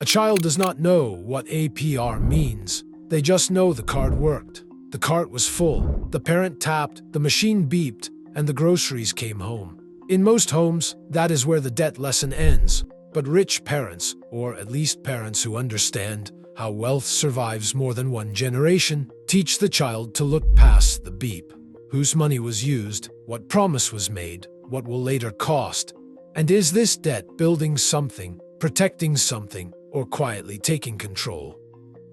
A child does not know what APR means. They just know the card worked. The cart was full, the parent tapped, the machine beeped, and the groceries came home. In most homes, that is where the debt lesson ends. But rich parents, or at least parents who understand how wealth survives more than one generation, teach the child to look past the beep. Whose money was used, what promise was made, what will later cost, and is this debt building something, protecting something, or quietly taking control?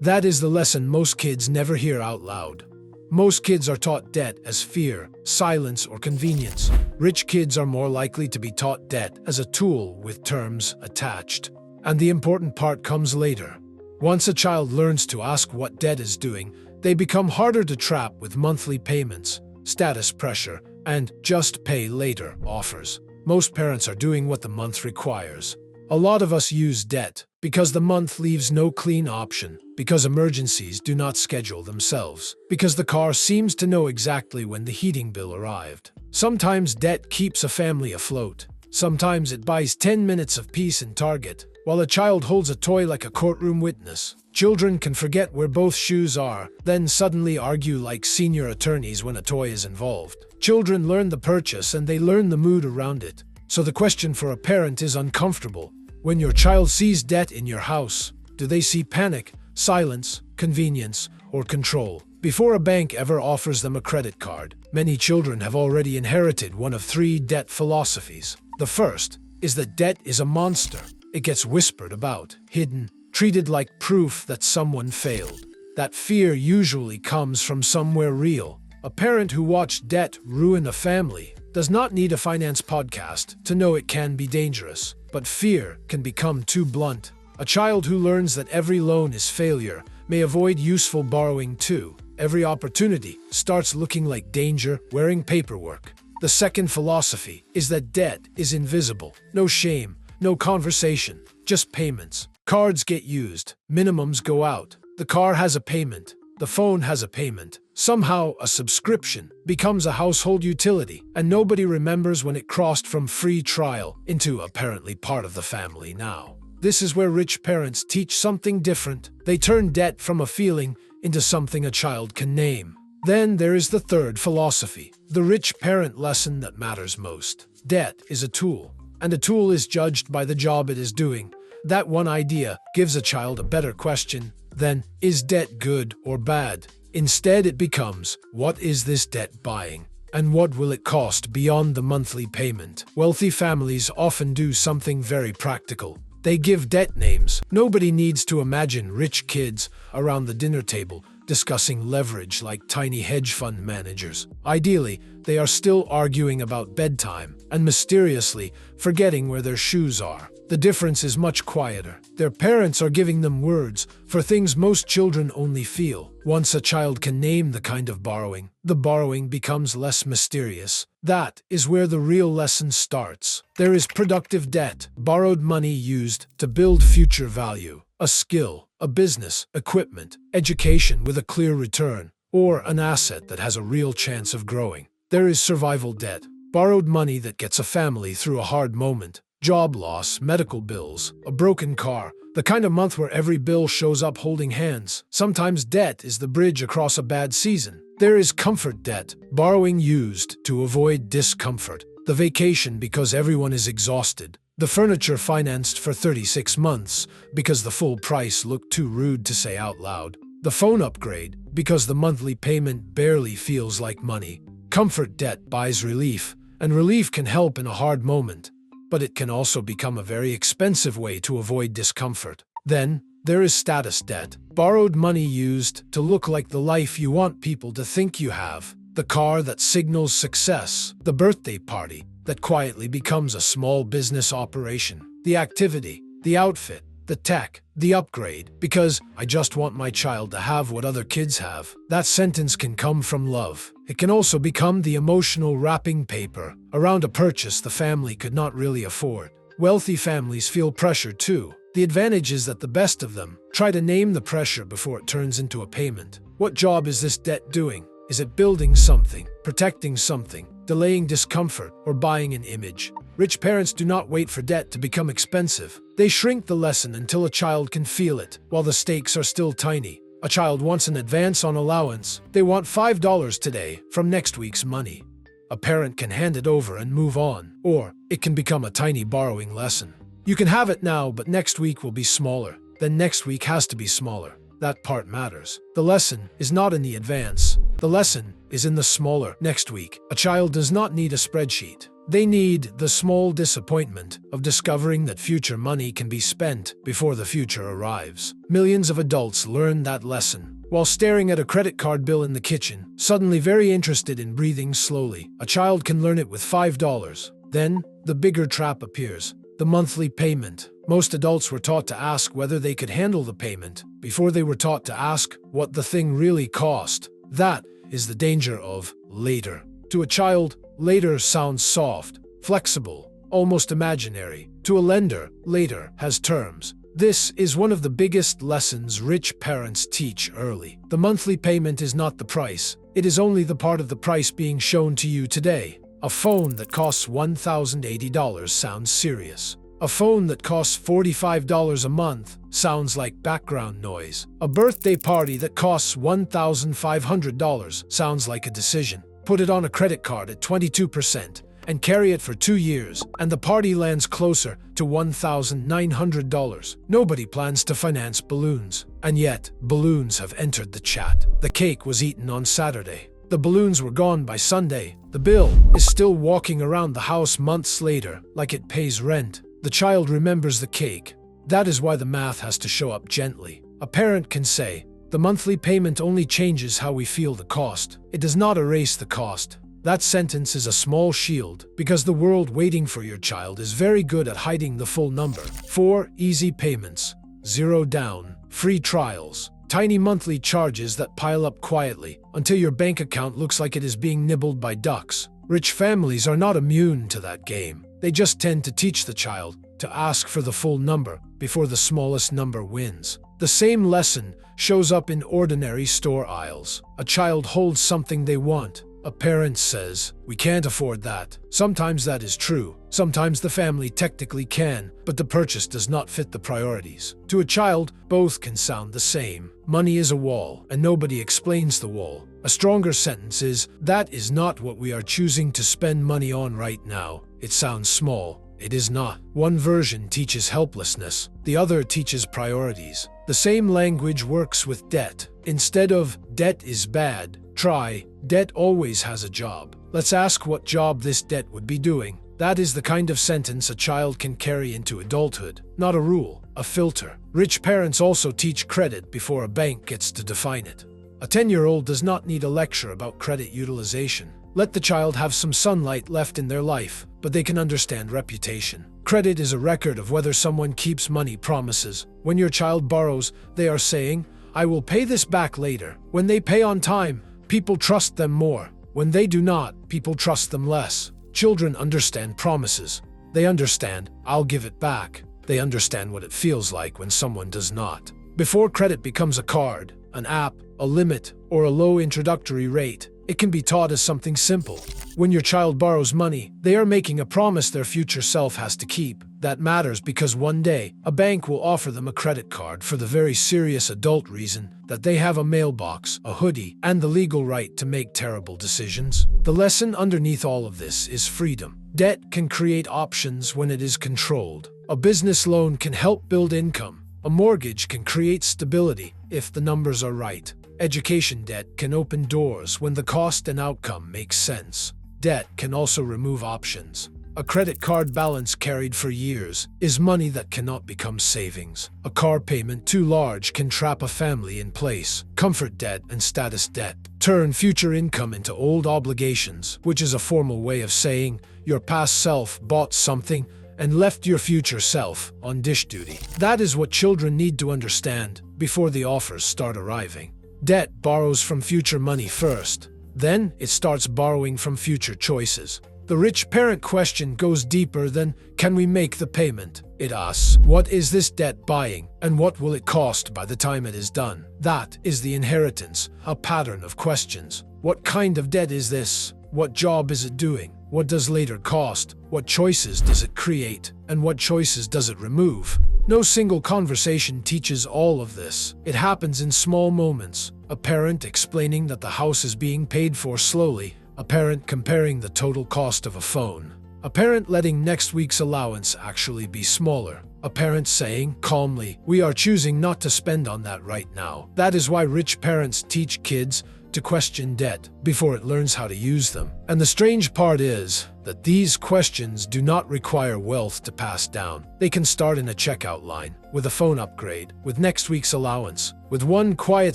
That is the lesson most kids never hear out loud. Most kids are taught debt as fear, silence, or convenience. Rich kids are more likely to be taught debt as a tool with terms attached. And the important part comes later. Once a child learns to ask what debt is doing, they become harder to trap with monthly payments, status pressure, and just pay later offers. Most parents are doing what the month requires. A lot of us use debt because the month leaves no clean option, because emergencies do not schedule themselves, because the car seems to know exactly when the heating bill arrived. Sometimes debt keeps a family afloat. Sometimes it buys 10 minutes of peace in Target, while a child holds a toy like a courtroom witness. Children can forget where both shoes are, then suddenly argue like senior attorneys when a toy is involved. Children learn the purchase and they learn the mood around it. So the question for a parent is uncomfortable. When your child sees debt in your house, do they see panic, silence, convenience, or control? Before a bank ever offers them a credit card, many children have already inherited one of three debt philosophies. The first is that debt is a monster. It gets whispered about, hidden, treated like proof that someone failed. That fear usually comes from somewhere real. A parent who watched debt ruin a family does not need a finance podcast to know it can be dangerous. But fear can become too blunt. A child who learns that every loan is failure may avoid useful borrowing too. Every opportunity starts looking like danger wearing paperwork. The second philosophy is that debt is invisible. No shame, no conversation, just payments. Cards get used, minimums go out. The car has a payment. The phone has a payment. Somehow, a subscription becomes a household utility, and nobody remembers when it crossed from free trial into apparently part of the family now. This is where rich parents teach something different. They turn debt from a feeling into something a child can name. Then there is the third philosophy, the rich parent lesson that matters most. Debt is a tool, and a tool is judged by the job it is doing. That one idea gives a child a better question than, is debt good or bad? Instead, it becomes, what is this debt buying? And what will it cost beyond the monthly payment? Wealthy families often do something very practical. They give debt names. Nobody needs to imagine rich kids around the dinner table discussing leverage like tiny hedge fund managers. Ideally, they are still arguing about bedtime and mysteriously forgetting where their shoes are. The difference is much quieter. Their parents are giving them words for things most children only feel. Once a child can name the kind of borrowing, the borrowing becomes less mysterious. That is where the real lesson starts. There is productive debt, borrowed money used to build future value, a skill, a business, equipment, education with a clear return, or an asset that has a real chance of growing. There is survival debt, borrowed money that gets a family through a hard moment. Job loss, medical bills, a broken car, the kind of month where every bill shows up holding hands. Sometimes debt is the bridge across a bad season. There is comfort debt, borrowing used to avoid discomfort. The vacation because everyone is exhausted. The furniture financed for 36 months because the full price looked too rude to say out loud. The phone upgrade because the monthly payment barely feels like money. Comfort debt buys relief, and relief can help in a hard moment. But it can also become a very expensive way to avoid discomfort. Then, there is status debt, borrowed money used to look like the life you want people to think you have. The car that signals success, the birthday party that quietly becomes a small business operation, the activity, the outfit, the tech, the upgrade, because I just want my child to have what other kids have. That sentence can come from love. It can also become the emotional wrapping paper around a purchase the family could not really afford. Wealthy families feel pressure too. The advantage is that the best of them try to name the pressure before it turns into a payment. What job is this debt doing? Is it building something, protecting something, delaying discomfort, or buying an image? Rich parents do not wait for debt to become expensive. They shrink the lesson until a child can feel it, while the stakes are still tiny. A child wants an advance on allowance. They want $5 today from next week's money. A parent can hand it over and move on, or it can become a tiny borrowing lesson. You can have it now, but next week will be smaller. Then next week has to be smaller. That part matters. The lesson is not in the advance. The lesson is in the smaller next week. A child does not need a spreadsheet. They need the small disappointment of discovering that future money can be spent before the future arrives. Millions of adults learn that lesson while staring at a credit card bill in the kitchen, suddenly very interested in breathing slowly. A child can learn it with $5. Then, the bigger trap appears. The monthly payment. Most adults were taught to ask whether they could handle the payment before they were taught to ask what the thing really cost. That is the danger of later. To a child, later sounds soft, flexible, almost imaginary. To a lender, later has terms. This is one of the biggest lessons rich parents teach early. The monthly payment is not the price. It is only the part of the price being shown to you today. A phone that costs $1,080 sounds serious. A phone that costs $45 a month sounds like background noise. A birthday party that costs $1,500 sounds like a decision. Put it on a credit card at 22% and carry it for 2 years, and the party lands closer to $1,900. Nobody plans to finance balloons, and yet balloons have entered the chat. The cake was eaten on Saturday. The balloons were gone by Sunday. The bill is still walking around the house months later like it pays rent. The child remembers the cake. That is why the math has to show up gently. A parent can say, the monthly payment only changes how we feel the cost. It does not erase the cost. That sentence is a small shield because the world waiting for your child is very good at hiding the full number. 4 easy payments, 0 down, free trials, tiny monthly charges that pile up quietly until your bank account looks like it is being nibbled by ducks. Rich families are not immune to that game. They just tend to teach the child to ask for the full number before the smallest number wins. The same lesson shows up in ordinary store aisles. A child holds something they want. A parent says, "We can't afford that." Sometimes that is true. Sometimes the family technically can, but the purchase does not fit the priorities. To a child, both can sound the same. Money is a wall, and nobody explains the wall. A stronger sentence is, "That is not what we are choosing to spend money on right now." It sounds small. It is not. One version teaches helplessness. The other teaches priorities. The same language works with debt. Instead of, "Debt is bad," try, "Debt always has a job. Let's ask what job this debt would be doing." That is the kind of sentence a child can carry into adulthood. Not a rule, a filter. Rich parents also teach credit before a bank gets to define it. A 10-year-old does not need a lecture about credit utilization. Let the child have some sunlight left in their life, but they can understand reputation. Credit is a record of whether someone keeps money promises. When your child borrows, they are saying, "I will pay this back later." When they pay on time, people trust them more. When they do not, people trust them less. Children understand promises. They understand, "I'll give it back." They understand what it feels like when someone does not. Before credit becomes a card, an app, a limit, or a low introductory rate, it can be taught as something simple. When your child borrows money, they are making a promise their future self has to keep. That matters because one day, a bank will offer them a credit card for the very serious adult reason that they have a mailbox, a hoodie, and the legal right to make terrible decisions. The lesson underneath all of this is freedom. Debt can create options when it is controlled. A business loan can help build income. A mortgage can create stability if the numbers are right. Education debt can open doors when the cost and outcome makes sense. Debt can also remove options. A credit card balance carried for years is money that cannot become savings. A car payment too large can trap a family in place. Comfort debt and status debt turn future income into old obligations, which is a formal way of saying your past self bought something and left your future self on dish duty. That is what children need to understand before the offers start arriving. Debt borrows from future money first. Then it starts borrowing from future choices. The rich parent question goes deeper than, "Can we make the payment?" It asks, "What is this debt buying, and what will it cost by the time it is done?" That is the inheritance, a pattern of questions. What kind of debt is this? What job is it doing? What does later cost? What choices does it create? And what choices does it remove? No single conversation teaches all of this. It happens in small moments. A parent explaining that the house is being paid for slowly. A parent comparing the total cost of a phone. A parent letting next week's allowance actually be smaller. A parent saying, calmly, "We are choosing not to spend on that right now." That is why rich parents teach kids to question debt before it learns how to use them. And the strange part is that these questions do not require wealth to pass down. They can start in a checkout line, with a phone upgrade, with next week's allowance, with one quiet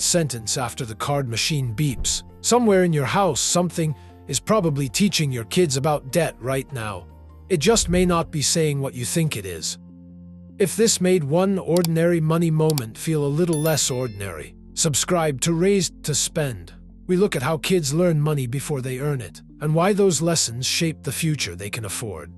sentence after the card machine beeps. Somewhere in your house, something is probably teaching your kids about debt right now. It just may not be saying what you think it is. If this made one ordinary money moment feel a little less ordinary, subscribe to Raised to Spend. We look at how kids learn money before they earn it, and why those lessons shape the future they can afford.